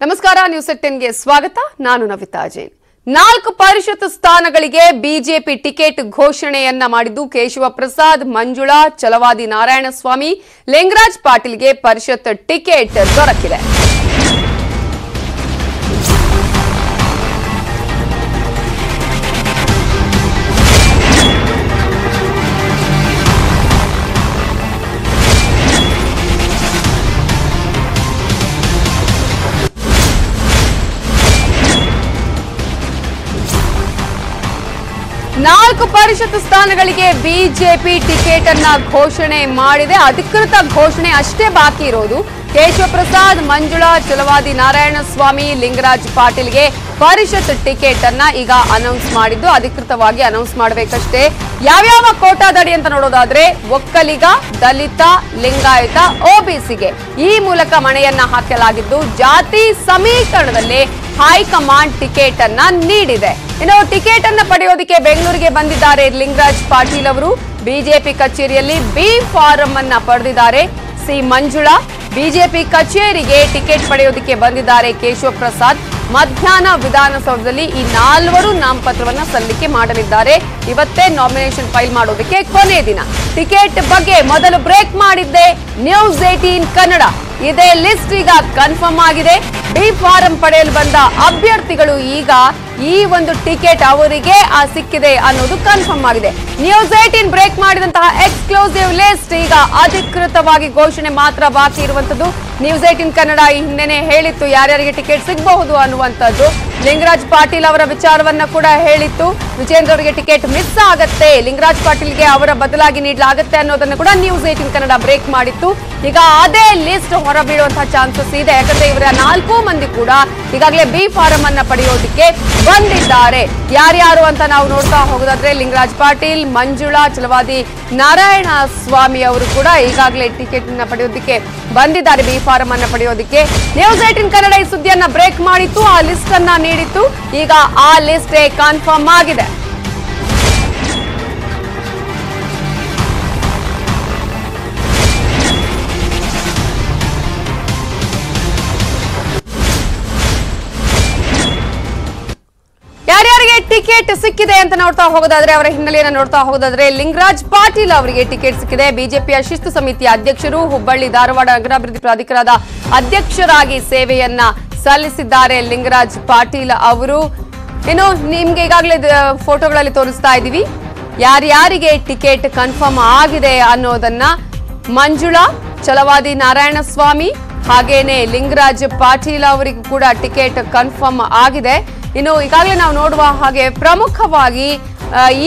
ನಮಸ್ಕಾರ ನ್ಯೂಸ್ 10 ಗೆ ಸ್ವಾಗತ. ನಾನು ನವಿತಾ ಜೈನ್. 4 ಪರಿಷತ್ ಸ್ಥಾನಗಳಿಗೆ ಬಿಜೆಪಿ ಟಿಕೆಟ್ ಘೋಷಣೆಯನ್ನ ಮಾಡಿದ್ದು ಕೇಶವ ಪ್ರಸಾದ್, ಮಂಜುಳಾ, ಚಲವಾದಿ ನಾರಾಯಣಸ್ವಾಮಿ, ಲಿಂಗರಾಜ್ ಪಾಟೀಲ್ಗೆ ಪರಿಷತ್ ಟಿಕೆಟ್ ದೊರಕಿದೆ. ನಾಲ್ಕು ಪರಿಷತ್ ಸ್ಥಾನಗಳಿಗೆ ಬಿಜೆಪಿ ಟಿಕೆಟ್ ಅನ್ನ ಘೋಷಣೆ ಮಾಡಿದೆ. ಅಧಿಕೃತ ಘೋಷಣೆ ಅಷ್ಟೇ ಬಾಕಿ ಇರೋದು. ಕೇಶವ ಪ್ರಸಾದ್, ಮಂಜುಳಾ, ಚಲವಾದಿ ನಾರಾಯಣಸ್ವಾಮಿ, ಲಿಂಗರಾಜ್ ಪಾಟೀಲ್ಗೆ ಪರಿಷತ್ ಟಿಕೆಟ್ ಅನ್ನ ಈಗ ಅನೌನ್ಸ್ ಮಾಡಿದ್ದು, ಅಧಿಕೃತವಾಗಿ ಅನೌನ್ಸ್ ಮಾಡಬೇಕಷ್ಟೇ. ಯಾವ್ಯಾವ ಕೋಟಾದಡಿ ಅಂತ ನೋಡೋದಾದ್ರೆ ಒಕ್ಕಲಿಗ, ದಲಿತ, ಲಿಂಗಾಯತ, ಒಬಿಸಿಗೆ ಈ ಮೂಲಕ ಮಣೆಯನ್ನ ಹಾಕಲಾಗಿದ್ದು ಜಾತಿ ಸಮೀಕರಣದಲ್ಲಿ ಹೈಕಮಾಂಡ್ ಟಿಕೆಟ್ ಅನ್ನ ನೀಡಿದೆ. ಇನ್ನು ಟಿಕೆಟ್ ಅನ್ನ ಪಡೆಯೋದಕ್ಕೆ ಬೆಂಗಳೂರಿಗೆ ಬಂದಿದ್ದಾರೆ ಲಿಂಗರಾಜ್ ಪಾಟೀಲ್ ಅವರು. ಬಿಜೆಪಿ ಕಚೇರಿಯಲ್ಲಿ ಬಿ ಫಾರಂ ಅನ್ನ ಪಡೆದಿದ್ದಾರೆ. ಸಿ ಮಂಜುಳಾ ಬಿಜೆಪಿ ಕಚೇರಿಗೆ ಟಿಕೆಟ್ ಪಡೆಯೋದಕ್ಕೆ ಬಂದಿದ್ದಾರೆ. ಕೇಶವ ಪ್ರಸಾದ್ ಮಧ್ಯಾಹ್ನ ವಿಧಾನಸೌಧದಲ್ಲಿ ಈ 4 ನಾಮಪತ್ರವನ್ನ ಸಲ್ಲಿಕೆ ಮಾಡಲಿದ್ದಾರೆ. ಇವತ್ತೇ ನಾಮಿನೇಷನ್ ಫೈಲ್ ಮಾಡೋದಕ್ಕೆ ಕೊನೆ ದಿನ. ಟಿಕೆಟ್ ಬಗ್ಗೆ ಮೊದಲು ಬ್ರೇಕ್ ಮಾಡಿದ್ದೆ ನ್ಯೂಸ್ 18 ಕನ್ನಡ. ಇದೇ ಲಿಸ್ಟ್ ಈಗ ಕನ್ಫರ್ಮ್ ಆಗಿದೆ. ಬಿ ಫಾರಂ ಪಡೆಯಲು ಬಂದ ಅಭ್ಯರ್ಥಿಗಳು ಈಗ ಈ ಒಂದು ಟಿಕೆಟ್ ಅವರಿಗೆ ಸಿಕ್ಕಿದೆ ಅನ್ನೋದು ಕನ್ಫರ್ಮ್ ಆಗಿದೆ. ನ್ಯೂಸ್ 18 ಬ್ರೇಕ್ ಮಾಡಿದಂತಹ ಎಕ್ಸ್ಕ್ಲೂಸಿವ್ ಲಿಸ್ಟ್ ಈಗ ಅಧಿಕೃತವಾಗಿ ಘೋಷಣೆ ಮಾತ್ರ ಬಾಕಿ ಇರುವಂತದ್ದು. ನ್ಯೂಸ್ 18 ಕನ್ನಡ ಈ ಹಿಂದೆನೆ ಹೇಳಿತ್ತು ಯಾರ್ಯಾರಿಗೆ ಟಿಕೆಟ್ ಸಿಗಬಹುದು ಅನ್ನುವಂಥದ್ದು. ಲಿಂಗರಾಜ್ ಪಾಟೀಲ್ ಅವರ ವಿಚಾರವನ್ನ ಕೂಡ ಹೇಳಿತ್ತು. ವಿಜೇಂದ್ರ ಅವರಿಗೆ ಟಿಕೆಟ್ ಮಿಸ್ ಆಗತ್ತೆ, ಲಿಂಗರಾಜ್ ಪಾಟೀಲ್ಗೆ ಅವರ ಬದಲಾಗಿ ನೀಡಲಾಗುತ್ತೆ ಅನ್ನೋದನ್ನು ಕೂಡ ನ್ಯೂಸ್ 18 ಕನ್ನಡ ಬ್ರೇಕ್ ಮಾಡಿತ್ತು. ಈಗ ಅದೇ ಲಿಸ್ಟ್ ಹೊರಬೀಳುವಂತಹ ಚಾನ್ಸಸ್ ಇದೆ. ಯಾಕಂದ್ರೆ ಇವರ 4 ಮಂದಿ ಕೂಡ ಈಗಾಗಲೇ ಬಿ ಫಾರಂ ಅನ್ನ ಪಡೆಯೋದಕ್ಕೆ ಬಂದಿದ್ದಾರೆ. ಯಾರ್ಯಾರು ಅಂತ ನಾವು ನೋಡ್ತಾ ಹೋಗೋದಾದ್ರೆ ಲಿಂಗರಾಜ್ ಪಾಟೀಲ್, ಮಂಜುಳಾ, ಚಲವಾದಿ ನಾರಾಯಣ ಸ್ವಾಮಿ ಅವರು ಕೂಡ ಈಗಾಗಲೇ ಟಿಕೆಟ್ ಅನ್ನ ಪಡೆಯೋದಕ್ಕೆ ಬಂದಿದ್ದಾರೆ. ಬಿ ಫಾರಂ ಅನ್ನ ಪಡೆಯೋದಕ್ಕೆ ನ್ಯೂಸ್ 18 ಕನ್ನಡ ಈ ಸುದ್ದಿಯನ್ನ ಬ್ರೇಕ್ ಮಾಡಿತ್ತು, ಆ ಲಿಸ್ಟ್ ಅನ್ನ ನೀಡಿತ್ತು. ಈಗ ಆ ಲಿಸ್ಟ್ ಕನ್ಫರ್ಮ್ ಆಗಿದೆ. ಯಾರ್ಯಾರಿಗೆ ಟಿಕೆಟ್ ಸಿಕ್ಕಿದೆ ಅಂತ ನೋಡ್ತಾ ಹೋಗೋದಾದ್ರೆ ಅವರ ಹಿನ್ನೆಲೆಯನ್ನು ನೋಡ್ತಾ ಹೋಗೋದಾದ್ರೆ ಲಿಂಗರಾಜ್ ಪಾಟೀಲ್ ಅವರಿಗೆ ಟಿಕೆಟ್ ಸಿಕ್ಕಿದೆ. ಬಿಜೆಪಿಯ ಶಿಸ್ತು ಸಮಿತಿಯ ಅಧ್ಯಕ್ಷರು, ಹುಬ್ಬಳ್ಳಿ ಧಾರವಾಡ ನಗರಾಭಿವೃದ್ಧಿ ಪ್ರಾಧಿಕಾರದ ಅಧ್ಯಕ್ಷರಾಗಿ ಸೇವೆಯನ್ನ ಸಲ್ಲಿಸಿದ್ದಾರೆ ಲಿಂಗರಾಜ್ ಪಾಟೀಲ್ ಅವರು. ಇನ್ನು ನಿಮ್ಗೆ ಈಗಾಗಲೇ ಫೋಟೋಗಳಲ್ಲಿ ತೋರಿಸ್ತಾ ಇದ್ದೀವಿ ಯಾರ್ಯಾರಿಗೆ ಟಿಕೆಟ್ ಕನ್ಫರ್ಮ್ ಆಗಿದೆ ಅನ್ನೋದನ್ನ. ಮಂಜುಳಾ, ಚಲವಾದಿ ನಾರಾಯಣಸ್ವಾಮಿ ಹಾಗೇನೆ ಲಿಂಗರಾಜ್ ಪಾಟೀಲ್ ಅವರಿಗೂ ಕೂಡ ಟಿಕೆಟ್ ಕನ್ಫರ್ಮ್ ಆಗಿದೆ. ಇನ್ನು ಈಗಾಗಲೇ ನಾವು ನೋಡುವ ಹಾಗೆ ಪ್ರಮುಖವಾಗಿ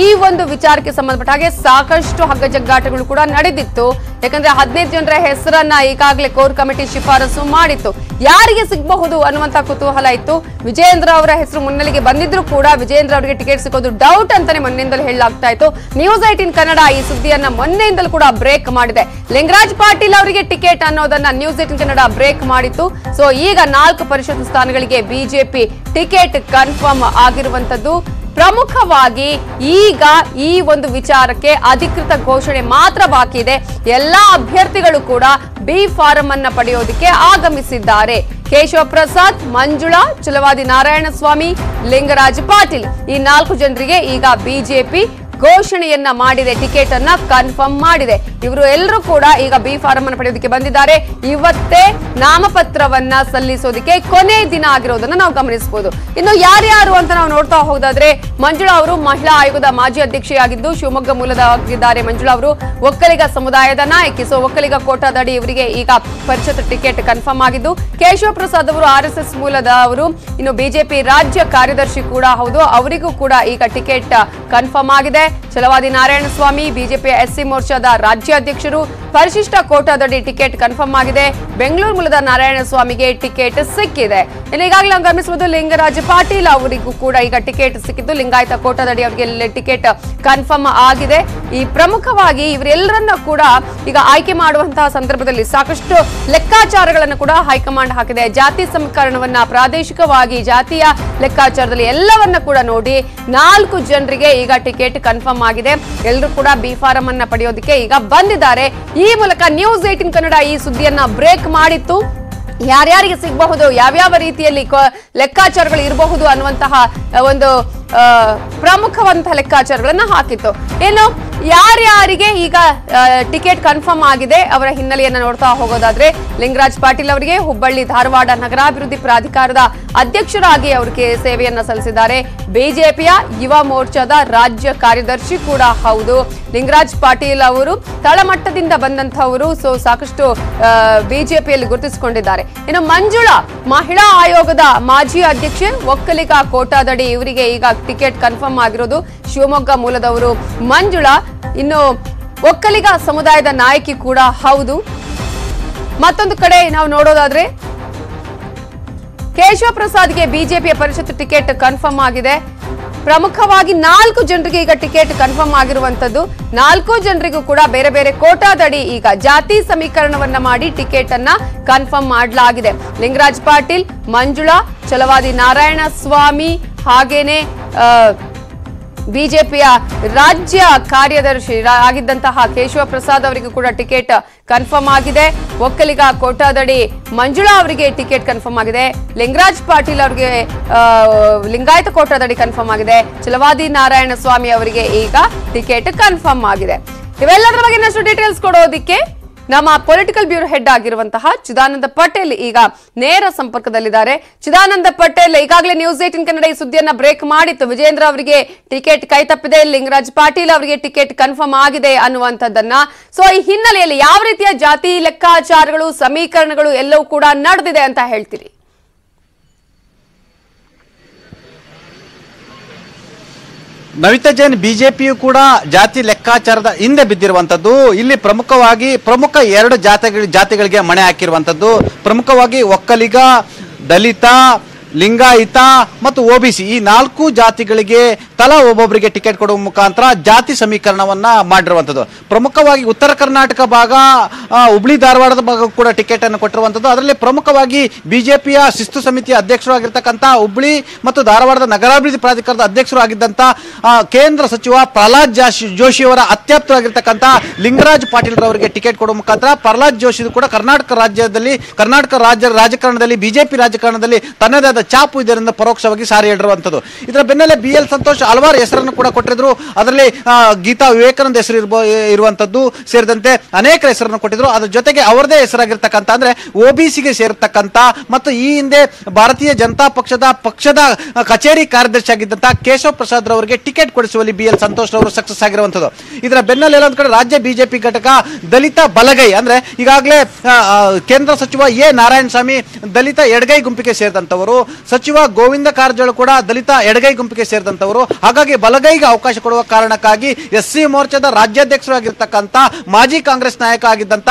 ಈ ಒಂದು ವಿಚಾರಕ್ಕೆ ಸಂಬಂಧಪಟ್ಟ ಹಾಗೆ ಸಾಕಷ್ಟು ಹಗ್ಗಜಗ್ಗಾಟಗಳು ಕೂಡ ನಡೆದಿತ್ತು. ಯಾಕಂದ್ರೆ 15 ಜನರ ಹೆಸರನ್ನ ಈಗಾಗಲೇ ಕೋರ್ ಕಮಿಟಿ ಶಿಫಾರಸು ಮಾಡಿತ್ತು. ಯಾರಿಗೆ ಸಿಗಬಹುದು ಅನ್ನುವಂತ ಕುತೂಹಲ ಇತ್ತು. ವಿಜೇಂದ್ರ ಅವರ ಹೆಸರು ಮುನ್ನೆಲೆಗೆ ಬಂದಿದ್ರು ಕೂಡ ವಿಜೇಂದ್ರ ಅವರಿಗೆ ಟಿಕೆಟ್ ಸಿಗೋದು ಡೌಟ್ ಅಂತಾನೆ ಮೊನ್ನೆಯಿಂದಲೂ ಹೇಳಲಾಗ್ತಾ ಇತ್ತು. ನ್ಯೂಸ್ 18 ಕನ್ನಡ ಈ ಸುದ್ದಿಯನ್ನ ಮೊನ್ನೆಯಿಂದಲೂ ಕೂಡ ಬ್ರೇಕ್ ಮಾಡಿದೆ. ಲಿಂಗರಾಜ್ ಪಾಟೀಲ್ ಅವರಿಗೆ ಟಿಕೆಟ್ ಅನ್ನೋದನ್ನ ನ್ಯೂಸ್ 18 ಕನ್ನಡ ಬ್ರೇಕ್ ಮಾಡಿತ್ತು. ಸೊ ಈಗ 4 ಪರಿಷತ್ ಸ್ಥಾನಗಳಿಗೆ ಬಿಜೆಪಿ ಟಿಕೆಟ್ ಕನ್ಫರ್ಮ್ ಆಗಿರುವಂತದ್ದು. ಪ್ರಮುಖವಾಗಿ ಈಗ ಈ ಒಂದು ವಿಚಾರಕ್ಕೆ ಅಧಿಕೃತ ಘೋಷಣೆ ಮಾತ್ರ ಬಾಕಿ ಇದೆ. ಎಲ್ಲಾ ಅಭ್ಯರ್ಥಿಗಳು ಕೂಡ ಬಿ ಫಾರಂ ಅನ್ನ ಪಡೆಯೋದಕ್ಕೆ ಆಗಮಿಸಿದ್ದಾರೆ. ಕೇಶವ ಪ್ರಸಾದ್, ಮಂಜುಳಾ, ಚಲವಾದಿ ನಾರಾಯಣಸ್ವಾಮಿ, ಲಿಂಗರಾಜ್ ಪಾಟೀಲ್ ಈ 4 ಜನರಿಗೆ ಈಗ ಬಿಜೆಪಿ ಘೋಷಣೆಯನ್ನ ಮಾಡಿದೆ, ಟಿಕೆಟ್ ಅನ್ನ ಕನ್ಫರ್ಮ್ ಮಾಡಿದೆ. ಇವರು ಎಲ್ಲರೂ ಕೂಡ ಈಗ ಬಿ ಫಾರಂ ಅನ್ನು ಪಡೆಯೋದಕ್ಕೆ ಬಂದಿದ್ದಾರೆ. ಇವತ್ತೇ ನಾಮಪತ್ರವನ್ನ ಸಲ್ಲಿಸೋದಕ್ಕೆ ಕೊನೆ ದಿನ ಆಗಿರೋದನ್ನ ನಾವು ಗಮನಿಸಬಹುದು. ಇನ್ನು ಯಾರ್ಯಾರು ಅಂತ ನಾವು ನೋಡ್ತಾ ಹೋಗೋದಾದ್ರೆ ಮಂಜುಳಾ ಅವರು ಮಹಿಳಾ ಆಯೋಗದ ಮಾಜಿ ಅಧ್ಯಕ್ಷೆಯಾಗಿದ್ದು ಶಿವಮೊಗ್ಗ ಮೂಲದವಾಗಿದ್ದಾರೆ. ಮಂಜುಳಾ ಅವರು ಒಕ್ಕಲಿಗ ಸಮುದಾಯದ ನಾಯಕಿ. ಸೊ ಒಕ್ಕಲಿಗ ಕೋಟಾದಡಿ ಇವರಿಗೆ ಈಗ ಪರಿಷತ್ ಟಿಕೆಟ್ ಕನ್ಫರ್ಮ್ ಆಗಿದ್ದು. ಕೇಶವ ಪ್ರಸಾದ್ ಅವರು RSS ಮೂಲದವರು, ಇನ್ನು ಬಿಜೆಪಿ ರಾಜ್ಯ ಕಾರ್ಯದರ್ಶಿ ಕೂಡ ಹೌದು, ಅವರಿಗೂ ಕೂಡ ಈಗ ಟಿಕೆಟ್ ಕನ್ಫರ್ಮ್ ಆಗಿದೆ. ಚಲವಾದಿ ನಾರಾಯಣಸ್ವಾಮಿ ಬಿಜೆಪಿ SC ಮೋರ್ಚಾದ ರಾಜ್ಯಾಧ್ಯಕ್ಷರು, ಪರಿಶಿಷ್ಟ ಕೋಟಾದಡಿ ಟಿಕೆಟ್ ಕನ್ಫರ್ಮ್ ಆಗಿದೆ. ಬೆಂಗಳೂರು ಮೂಲದ ನಾರಾಯಣಸ್ವಾಮಿಗೆ ಟಿಕೆಟ್ ಸಿಕ್ಕಿದೆ. ಇನ್ನು ಈಗಾಗಲೇ ನಾವು ಗಮನಿಸಬಹುದು ಲಿಂಗರಾಜ್ ಪಾಟೀಲ್ ಅವರಿಗೂ ಕೂಡ ಈಗ ಟಿಕೆಟ್ ಸಿಕ್ಕಿದ್ದು. ಲಿಂಗಾಯತ ಕೋಟಾದಡಿ ಅವರಿಗೆ ಟಿಕೆಟ್ ಕನ್ಫರ್ಮ್ ಆಗಿದೆ. ಈ ಪ್ರಮುಖವಾಗಿ ಇವರೆಲ್ಲರನ್ನ ಕೂಡ ಈಗ ಆಯ್ಕೆ ಮಾಡುವಂತಹ ಸಂದರ್ಭದಲ್ಲಿ ಸಾಕಷ್ಟು ಲೆಕ್ಕಾಚಾರಗಳನ್ನು ಕೂಡ ಹೈಕಮಾಂಡ್ ಹಾಕಿದೆ. ಜಾತಿ ಸಮೀಕರಣವನ್ನ ಪ್ರಾದೇಶಿಕವಾಗಿ ಜಾತಿಯ ಲೆಕ್ಕಾಚಾರದಲ್ಲಿ ಎಲ್ಲವನ್ನ ಕೂಡ ನೋಡಿ 4 ಜನರಿಗೆ ಈಗ ಟಿಕೆಟ್ ಕನ್ಫರ್ಮ್ ಆಗಿದೆ. ಎಲ್ಲರೂ ಕೂಡ ಬಿ ಫಾರಂ ಅನ್ನ ಪಡೆಯೋದಕ್ಕೆ ಈಗ ಬಂದಿದ್ದಾರೆ. ಈ ಮೂಲಕ ನ್ಯೂಸ್ 18 ಕನ್ನಡ ಈ ಸುದ್ದಿಯನ್ನ ಬ್ರೇಕ್ ಮಾಡಿತ್ತು. ಯಾರ್ಯಾರಿಗೆ ಸಿಗಬಹುದು, ಯಾವ್ಯಾವ ರೀತಿಯಲ್ಲಿ ಲೆಕ್ಕಾಚಾರಗಳು ಇರಬಹುದು ಅನ್ನುವಂತಹ ಒಂದು ಪ್ರಮುಖವಂತಹ ಲೆಕ್ಕಾಚಾರಗಳನ್ನ ಹಾಕಿತ್ತು. ಏನು ಯಾರ್ಯಾರಿಗೆ ಈಗ ಟಿಕೆಟ್ ಕನ್ಫರ್ಮ್ ಆಗಿದೆ ಅವರ ಹಿನ್ನೆಲೆಯನ್ನ ನೋಡ್ತಾ ಹೋಗೋದಾದ್ರೆ, ಲಿಂಗರಾಜ್ ಪಾಟೀಲ್ ಅವರಿಗೆ ಹುಬ್ಬಳ್ಳಿ ಧಾರವಾಡ ನಗರಾಭಿವೃದ್ಧಿ ಪ್ರಾಧಿಕಾರದ ಅಧ್ಯಕ್ಷರಾಗಿ ಅವರಿಗೆ ಸೇವೆಯನ್ನ ಸಲ್ಲಿಸಿದ್ದಾರೆ. ಬಿಜೆಪಿಯ ಯುವ ಮೋರ್ಚಾದ ರಾಜ್ಯ ಕಾರ್ಯದರ್ಶಿ ಕೂಡ ಹೌದು. ಲಿಂಗರಾಜ್ ಪಾಟೀಲ್ ಅವರು ತಳಮಟ್ಟದಿಂದ ಬಂದಂತಹವರು, ಸೊ ಸಾಕಷ್ಟು ಬಿಜೆಪಿಯಲ್ಲಿ ಗುರುತಿಸಿಕೊಂಡಿದ್ದಾರೆ. ಇನ್ನು ಮಂಜುಳಾ ಮಹಿಳಾ ಆಯೋಗದ ಮಾಜಿ ಅಧ್ಯಕ್ಷೆ, ಒಕ್ಕಲಿಗ ಕೋಟಾದಡಿ ಇವರಿಗೆ ಈಗ ಟಿಕೆಟ್ ಕನ್ಫರ್ಮ್ ಆಗಿರೋದು. ಶಿವಮೊಗ್ಗ ಮೂಲದವರು ಮಂಜುಳಾ, ಇನ್ನು ಒಕ್ಕಲಿಗ ಸಮುದಾಯದ ನಾಯಕಿ ಕೂಡ ಹೌದು. ಮತ್ತೊಂದು ಕಡೆ ನಾವು ನೋಡೋದಾದ್ರೆ ಕೇಶವ ಪ್ರಸಾದ್ಗೆ ಬಿಜೆಪಿಯ ಪರಿಷತ್ ಟಿಕೆಟ್ ಕನ್ಫರ್ಮ್ ಆಗಿದೆ. ಪ್ರಮುಖವಾಗಿ 4 ಜನರಿಗೆ ಈಗ ಟಿಕೆಟ್ ಕನ್ಫರ್ಮ್ ಆಗಿರುವಂತದ್ದು. 4 ಜನರಿಗೂ ಕೂಡ ಬೇರೆ ಬೇರೆ ಕೋಟಾದಡಿ ಈಗ ಜಾತಿ ಸಮೀಕರಣವನ್ನ ಮಾಡಿ ಟಿಕೆಟ್ ಅನ್ನ ಕನ್ಫರ್ಮ್ ಮಾಡಲಾಗಿದೆ. ಲಿಂಗರಾಜ್ ಪಾಟೀಲ್, ಮಂಜುಳಾ, ಛಲವಾದಿ ನಾರಾಯಣ ಸ್ವಾಮಿ, ಹಾಗೇನೆ ಬಿಜೆಪಿಯ ರಾಜ್ಯ ಕಾರ್ಯದರ್ಶಿ ಆಗಿದ್ದಂತಹ ಕೇಶವ ಪ್ರಸಾದ್ ಅವರಿಗೂ ಕೂಡ ಟಿಕೆಟ್ ಕನ್ಫರ್ಮ್ ಆಗಿದೆ. ಒಕ್ಕಲಿಗ ಕೋಟಾದಡಿ ಮಂಜುಳಾ ಅವರಿಗೆ ಟಿಕೆಟ್ ಕನ್ಫರ್ಮ್ ಆಗಿದೆ. ಲಿಂಗರಾಜ್ ಪಾಟೀಲ್ ಅವರಿಗೆ ಲಿಂಗಾಯತ ಕೋಟಾದಡಿ ಕನ್ಫರ್ಮ್ ಆಗಿದೆ. ಛಲವಾದಿ ನಾರಾಯಣ ಸ್ವಾಮಿ ಅವರಿಗೆ ಈಗ ಟಿಕೆಟ್ ಕನ್ಫರ್ಮ್ ಆಗಿದೆ. ಇವೆಲ್ಲದರ ಬಗ್ಗೆ ಇನ್ನಷ್ಟು ಡೀಟೇಲ್ಸ್ ಕೊಡೋದಿಕ್ಕೆ ನಮ್ಮ ಪೊಲಿಟಿಕಲ್ ಬ್ಯೂರೋ ಹೆಡ್ ಆಗಿರುವಂತಹ ಚಿದಾನಂದ ಪಟೇಲ್ ಈಗ ನೇರ ಸಂಪರ್ಕದಲ್ಲಿದ್ದಾರೆ. ಚಿದಾನಂದ ಪಟೇಲ್, ಈಗಾಗಲೇ ನ್ಯೂಸ್ 18 ಕನ್ನಡ ಈ ಸುದ್ದಿಯನ್ನ ಬ್ರೇಕ್ ಮಾಡಿತ್ತು. ವಿಜೇಂದ್ರ ಅವರಿಗೆ ಟಿಕೆಟ್ ಕೈತಪ್ಪಿದೆ, ಲಿಂಗರಾಜ್ ಪಾಟೀಲ್ ಅವರಿಗೆ ಟಿಕೆಟ್ ಕನ್ಫರ್ಮ್ ಆಗಿದೆ ಅನ್ನುವಂಥದ್ದನ್ನ. ಸೊ ಈ ಹಿನ್ನೆಲೆಯಲ್ಲಿ ಯಾವ ರೀತಿಯ ಜಾತಿ ಲೆಕ್ಕಾಚಾರಗಳು, ಸಮೀಕರಣಗಳು ಎಲ್ಲವೂ ಕೂಡ ನಡೆದಿದೆ ಅಂತ ಹೇಳ್ತೀರಿ? ನವಿತಾ ಜೈನ್, ಬಿಜೆಪಿಯು ಕೂಡ ಜಾತಿ ಲೆಕ್ಕಾಚಾರದ ಹಿಂದೆ ಬಿದ್ದಿರುವಂತದ್ದು. ಇಲ್ಲಿ ಪ್ರಮುಖ 2 ಜಾತಿಗಳಿಗೆ ಮಣೆ ಹಾಕಿರುವಂತದ್ದು. ಪ್ರಮುಖವಾಗಿ ಒಕ್ಕಲಿಗ, ದಲಿತ, ಲಿಂಗಾಯತ ಮತ್ತು ಒಬಿಸಿ ಈ 4 ಜಾತಿಗಳಿಗೆ ತಲಾ ಒಬ್ಬೊಬ್ಬರಿಗೆ ಟಿಕೆಟ್ ಕೊಡುವ ಮುಖಾಂತರ ಜಾತಿ ಸಮೀಕರಣವನ್ನ ಮಾಡಿರುವಂತದ್ದು. ಪ್ರಮುಖವಾಗಿ ಉತ್ತರ ಕರ್ನಾಟಕ ಭಾಗ, ಹುಬ್ಳಿ ಧಾರವಾಡದ ಭಾಗ ಕೂಡ ಟಿಕೆಟ್ ಅನ್ನು ಕೊಟ್ಟಿರುವಂತದ್ದು. ಅದರಲ್ಲಿ ಪ್ರಮುಖವಾಗಿ ಬಿಜೆಪಿಯ ಶಿಸ್ತು ಸಮಿತಿಯ ಅಧ್ಯಕ್ಷರು ಆಗಿರ್ತಕ್ಕಂಥ ಹುಬ್ಳಿ ಮತ್ತು ಧಾರವಾಡದ ನಗರಾಭಿವೃದ್ಧಿ ಪ್ರಾಧಿಕಾರದ ಅಧ್ಯಕ್ಷರು ಆಗಿದ್ದಂತ ಕೇಂದ್ರ ಸಚಿವ ಪ್ರಹ್ಲಾದ್ ಜೋಶಿ ಅವರ ಅತ್ಯಾಪ್ತರಾಗಿರ್ತಕ್ಕಂಥ ಲಿಂಗರಾಜ್ ಪಾಟೀಲ್ ಅವರಿಗೆ ಟಿಕೆಟ್ ಕೊಡುವ ಮುಖಾಂತರ ಪ್ರಹ್ಲಾದ್ ಜೋಶಿ ಕೂಡ ಕರ್ನಾಟಕ ರಾಜ್ಯ ರಾಜಕಾರಣದಲ್ಲಿ, ಬಿಜೆಪಿ ರಾಜಕಾರಣದಲ್ಲಿ ತನ್ನದೇ ಚಾಪು ಇದರಿಂದ ಪರೋಕ್ಷವಾಗಿ ಸಾರಿ ಹೇಳಿರುವಂತದ್ದು. ಇದರ ಬೆನ್ನಲ್ಲೇ BL ಸಂತೋಷ್ ಹಲವಾರು ಹೆಸರನ್ನು ಕೂಡ ಕೊಟ್ಟಿದ್ರು. ಅದರಲ್ಲಿ ಗೀತಾ ವಿವೇಕಾನಂದ ಹೆಸರು ಇರುವಂತದ್ದು ಸೇರಿದಂತೆ ಅನೇಕ ಹೆಸರನ್ನು ಕೊಟ್ಟಿದ್ರು. ಅದರ ಜೊತೆಗೆ ಅವರದೇ ಹೆಸರಾಗಿರ್ತಕ್ಕಂಥ ಅಂದ್ರೆ OBCಗೆ ಸೇರಿರ್ತಕ್ಕಂಥ ಮತ್ತು ಈ ಹಿಂದೆ ಭಾರತೀಯ ಜನತಾ ಪಕ್ಷದ ಕಚೇರಿ ಕಾರ್ಯದರ್ಶಿ ಆಗಿದ್ದಂತಹ ಕೇಶವ ಪ್ರಸಾದ್ ಅವರಿಗೆ ಟಿಕೆಟ್ ಕೊಡಿಸುವಲ್ಲಿ BL ಸಂತೋಷ್ ಅವರು ಸಕ್ಸಸ್ ಆಗಿರುವಂತದ್ದು. ಇದರ ಬೆನ್ನಲ್ಲೇ ಎಲ್ಲೊಂದು ಕಡೆ ರಾಜ್ಯ ಬಿಜೆಪಿ ಘಟಕ ದಲಿತ ಬಲಗೈ ಅಂದ್ರೆ ಈಗಾಗಲೇ ಕೇಂದ್ರ ಸಚಿವ ನಾರಾಯಣ ಸ್ವಾಮಿ ದಲಿತ ಎಡಗೈ ಗುಂಪಿಗೆ ಸೇರಿದಂತವರು, ಸಚಿವ ಗೋವಿಂದ ಕಾರಜೋಳ ಕೂಡ ದಲಿತ ಎಡಗೈ ಗುಂಪಿಗೆ ಸೇರಿದಂತವರು. ಹಾಗಾಗಿ ಬಲಗೈಗೆ ಅವಕಾಶ ಕೊಡುವ ಕಾರಣಕ್ಕಾಗಿ SC ಮೋರ್ಚಾದ ರಾಜ್ಯಾಧ್ಯಕ್ಷರಾಗಿರ್ತಕ್ಕಂಥ ಮಾಜಿ ಕಾಂಗ್ರೆಸ್ ನಾಯಕ ಆಗಿದ್ದಂತ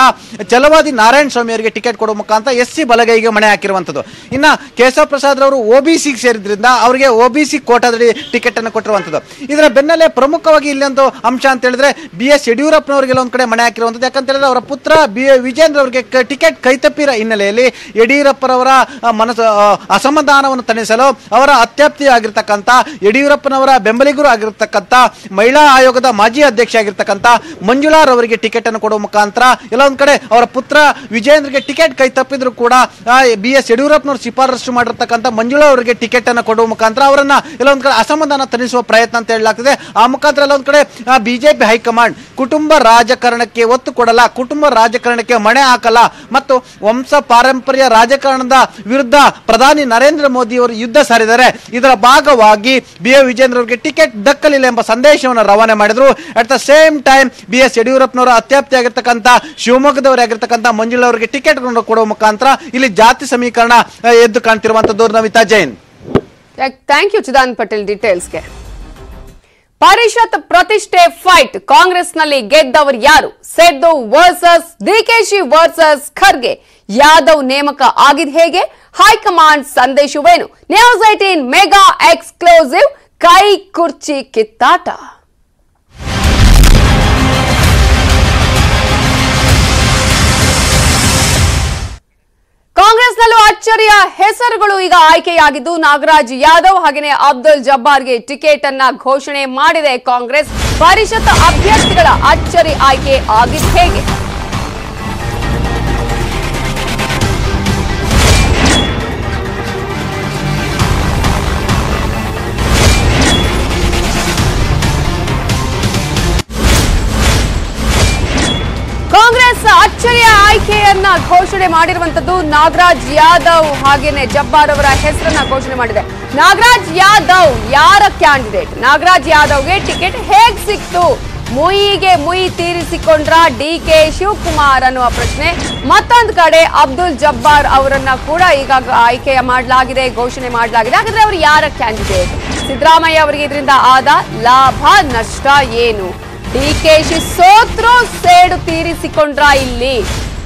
ಛಲವಾದಿ ನಾರಾಯಣ ಸ್ವಾಮಿ ಅವರಿಗೆ ಟಿಕೆಟ್ ಕೊಡುವ ಮುಖಾಂತರ SC ಬಲಗೈಗೆ ಮಣೆ ಹಾಕಿರುವಂತದ್ದು. ಇನ್ನ ಕೇಶವ ಪ್ರಸಾದ್ ಅವರು OBCಗೆ ಸೇರಿದ್ರಿಂದ ಅವರಿಗೆ OBC ಕೋಟಾದಡಿ ಟಿಕೆಟ್ ಅನ್ನು ಕೊಟ್ಟಿರುವಂತದ್ದು. ಇದರ ಬೆನ್ನಲ್ಲೇ ಪ್ರಮುಖವಾಗಿ ಇಲ್ಲೊಂದು ಅಂಶ ಅಂತ ಹೇಳಿದ್ರೆ BS ಯಡಿಯೂರಪ್ಪನವರಿಗೆ ಒಂದ್ ಕಡೆ ಮಣೆ ಹಾಕಿರುವಂತದ್ದು. ಯಾಕಂತ ಹೇಳಿದ್ರೆ ಅವರ ಪುತ್ರ ವಿಜೇಂದ್ರ ಅವರಿಗೆ ಟಿಕೆಟ್ ಕೈತಪ್ಪಿರ ಹಿನ್ನೆಲೆಯಲ್ಲಿ ಯಡಿಯೂರಪ್ಪನವರ ಅಸಮಾಧಾನವನ್ನು ತಣಿಸಲು ಅವರ ಅತ್ಯಾಪ್ತಿ ಆಗಿರ್ತಕ್ಕಂಥ ಯಡಿಯೂರಪ್ಪನವರ ಬೆಂಬಲಿಗರು ಆಗಿರ್ತಕ್ಕಂಥ ಮಹಿಳಾ ಆಯೋಗದ ಮಾಜಿ ಅಧ್ಯಕ್ಷ ಆಗಿರ್ತಕ್ಕಂಥ ಮಂಜುಳಾ ಅವರಿಗೆ ಟಿಕೆಟ್ ಅನ್ನು ಕೊಡುವ ಮುಖಾಂತರ ಎಲ್ಲೊಂದ್ ಕಡೆ ಅವರ ಪುತ್ರ ವಿಜೇಂದ್ರಗೆ ಟಿಕೆಟ್ ಕೈ ತಪ್ಪಿದ್ರು ಕೂಡ BS ಯಡಿಯೂರಪ್ಪನವರು ಶಿಫಾರಸು ಮಾಡಿರ್ತಕ್ಕಂಥ ಮಂಜುಳಾ ಅವರಿಗೆ ಟಿಕೆಟ್ ಅನ್ನು ಕೊಡುವ ಮುಖಾಂತರ ಅವರನ್ನ ಎಲ್ಲೊಂದ್ ಕಡೆ ಅಸಮಾಧಾನ ತಣಿಸುವ ಪ್ರಯತ್ನ ಅಂತ ಹೇಳಲಾಗ್ತದೆ. ಆ ಮುಖಾಂತರ ಎಲ್ಲೊಂದ್ ಕಡೆ ಬಿಜೆಪಿ ಹೈಕಮಾಂಡ್ ಕುಟುಂಬ ರಾಜಕಾರಣಕ್ಕೆ ಒತ್ತು ಕೊಡಲ್ಲ, ಕುಟುಂಬ ರಾಜಕಾರಣಕ್ಕೆ ಮಣೆ ಹಾಕಲ್ಲ ಮತ್ತು ವಂಶ ಪಾರಂಪರ್ಯ ರಾಜಕಾರಣದ ವಿರುದ್ಧ ಪ್ರಧಾನಿ ನರೇಂದ್ರ ಮೋದಿ ಅವರು ಯುದ್ಧ ಸಾರಿದ್ದಾರೆ. ಇದರ ಭಾಗವಾಗಿ BA ವಿಜೇಂದ್ರ ಅವರಿಗೆ ಟಿಕೆಟ್ ದಕ್ಕಲಿಲ್ಲ ಎಂಬ ಸಂದೇಶವನ್ನು ರವಾನೆ ಮಾಡಿದ್ರು. At the same time BS ಯಡಿಯೂರಪ್ಪನವರ ಅತ್ಯಾಪ್ತಿ ಆಗಿರ್ತಕ್ಕಂಥ ಶಿವಮೊಗ್ಗದವರಾಗಿರ್ತಕ್ಕಂಥ ಮಂಜುಳಾ ಅವರಿಗೆ ಟಿಕೆಟ್ ಕೊಡುವ ಮುಖಾಂತರ ಇಲ್ಲಿ ಜಾತಿ ಸಮೀಕರಣ ಎದ್ದು ಕಾಣ್ತಿರುವಂತದ್ದು. ನವಿತಾ ಜೈನ್, ಥ್ಯಾಂಕ್ ಯು ಚಿದಾನಂದ ಪಟೇಲ್ ಡೀಟೇಲ್ಸ್ಗೆ. ಪರಿಷತ್ ಪ್ರತಿಷ್ಠೆ ಫೈಟ್, ಕಾಂಗ್ರೆಸ್ನಲ್ಲಿ ಗೆದ್ದವರು ಯಾರು? Siddu versus DKC versus Kharge. Yadav ನೇಮಕ ಆಗಿದ್ ಹೇಗೆ? ಹೈಕಮಾಂಡ್ ಸಂದೇಶವೇನು? ನ್ಯೂಸ್ 18 ಮೆಗಾ ಎಕ್ಸ್ಕ್ಲೂಸಿವ್ ಕೈ ಕುರ್ಚಿ ಕಿತ್ತಾಟ. ಕಾಂಗ್ರೆಸ್ನಲ್ಲೂ ಅಚ್ಚರಿಯ ಹೆಸರುಗಳು ಈಗ ಆಯ್ಕೆಯಾಗಿದ್ದು, ನಾಗರಾಜ್ ಯಾದವ್ ಹಾಗೆಯೇ ಅಬ್ದುಲ್ ಜಬ್ಬಾರ್ಗೆ ಟಿಕೆಟ್ ಅನ್ನ ಘೋಷಣೆ ಮಾಡಿದೆ ಕಾಂಗ್ರೆಸ್. ಪರಿಷತ್ ಅಭ್ಯರ್ಥಿಗಳ ಅಚ್ಚರಿ ಆಯ್ಕೆ ಆಗಿದ್ದು ಹೇಗೆ? ಹೆಸರನ್ನ ಘೋಷಣೆ ಮಾಡಿರುವಂತದ್ದು ನಾಗರಾಜ್ ಯಾದವ್ ಹಾಗೇನೆ ಜಬ್ಬಾರ್ ಅವರ ಹೆಸರನ್ನ ಘೋಷಣೆ ಮಾಡಿದೆ. ನಾಗರಾಜ್ ಯಾದವ್ ಯಾರ ಕ್ಯಾಂಡಿಡೇಟ್? ನಾಗರಾಜ್ ಯಾದವ್ಗೆ ಟಿಕೆಟ್ ಹೇಗ್ ಸಿಕ್ತು? ಮುಯಿಗೆ ಮುಯಿ ತೀರಿಸಿಕೊಂಡ್ರ ಡಿಕೆ ಶಿವಕುಮಾರ್ ಅನ್ನುವ ಪ್ರಶ್ನೆ. ಮತ್ತೊಂದು ಕಡೆ ಅಬ್ದುಲ್ ಜಬ್ಬಾರ್ ಅವರನ್ನ ಕೂಡ ಈಗ ಆಯ್ಕೆ ಮಾಡಲಾಗಿದೆ, ಘೋಷಣೆ ಮಾಡಲಾಗಿದೆ. ಹಾಗಾದ್ರೆ ಅವರು ಯಾರ ಕ್ಯಾಂಡಿಡೇಟ್? ಸಿದ್ದರಾಮಯ್ಯ ಅವರಿಗೆ ಇದರಿಂದ ಆದ ಲಾಭ ನಷ್ಟ ಏನು? ಡಿಕೆಶಿ ಸೋತ್ರು ಸೇಡು ತೀರಿಸಿಕೊಂಡ್ರ ಇಲ್ಲಿ?